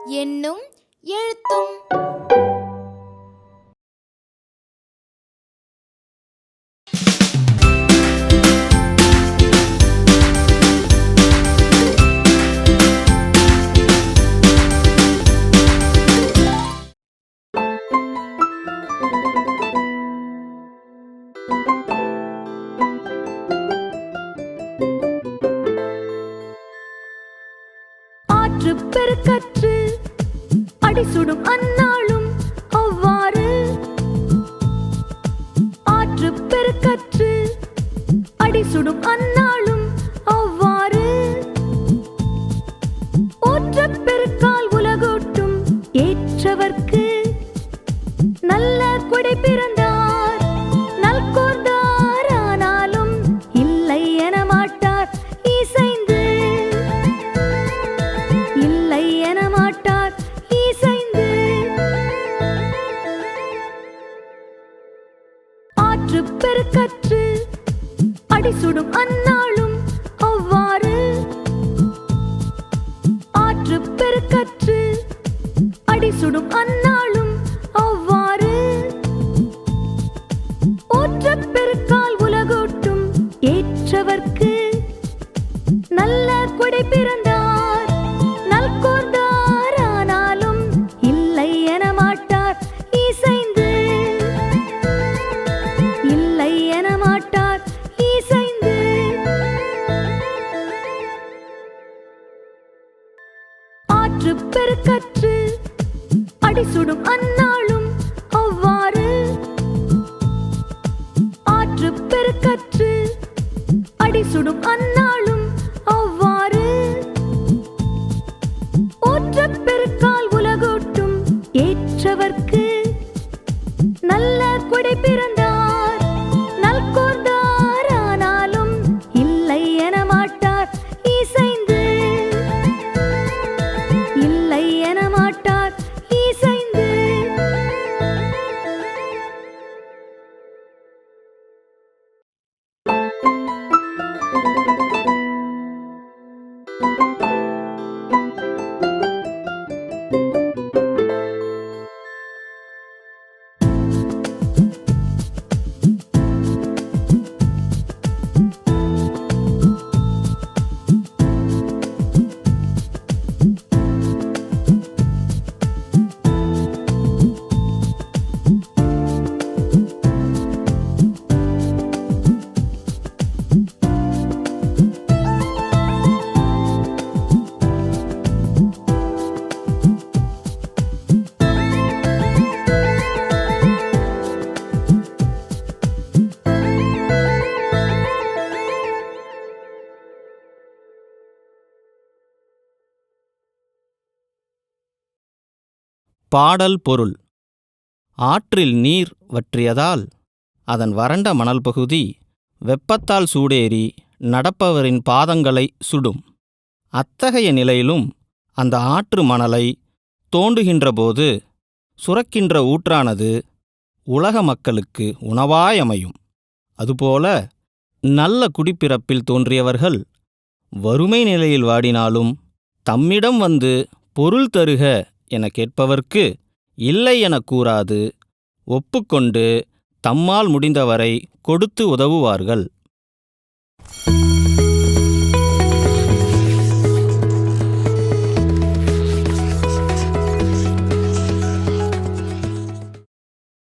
எண்ணும் எழுத்தும். ஆற்று பெருக்கற்று அடிசுடும் அந்நாளும் அவ்வாறு. ஆற்று பெருக்கற்று அடிசுடும் அந்நாளும் அவ்வாறு. ஊற்றப் பெருக்கால் உலகோட்டும் ஏற்றவர்க்கு நல்ல கொடை பிறந்தார் நல்கோர்ந்தார். ஆனாலும் இல்லை என மாட்டார் இசைந்து. இல்லை என மாட்டார் இசைந்து. ஆற்று பெருக்கற்று அடிசுடும் அந்நாளும் அவ்வாறு. ஆற்று பெருக்கற்று அடிசுடும் அந்நாளும் அவ்வாறு. ஊற்றப் பெருக்கால் உலகோட்டும் ஏற்றவர்க்கு நல்ல கொடை பிறந்தார் நல்கோர்ந்தார். ஆனாலும் இல்லை என மாட்டார் இசைந்து. இல்லை என மாட்டார் இசைந்து. ஆற்று பெருக்கற்று அடிசுடும் அந்நாளும் அவ்வாறு. ஆற்று பெருக்கற்று அடிசுடும் அந்நாளும் அவ்வாறு. ஊற்றப் பெருக்கால் உலகோட்டும் ஏற்றவர்க்கு நல்ல கொடை பிறந்தார் நல்கோர்ந்தார். ஆனாலும் இல்லை என மாட்டார் இசைந்து. இல்லை என மாட்டார் இசைந்து. பாடல் பொருள். ஆற்றில் நீர் வற்றியதால் அதன் வறண்ட மணல் பகுதி வெப்பத்தால் சூடேறி நடப்பவரின் பாதங்களை சுடும். அத்தகைய நிலையிலும் அந்த ஆற்று மணலை தோண்டுகின்றபோது சுரக்கின்ற ஊற்றானது உலக மக்களுக்கு உணவாயமையும். அதுபோல நல்ல குடிப்பிறப்பில் தோன்றியவர்கள் வறுமை நிலையில் வாடினாலும் தம்மிடம் வந்து பொருள் தருக என கேட்பவர்க்கு இல்லை எனக் கூறாது ஒப்புக்கொண்டு தம்மால் முடிந்தவரை கொடுத்து உதவுவார்கள்.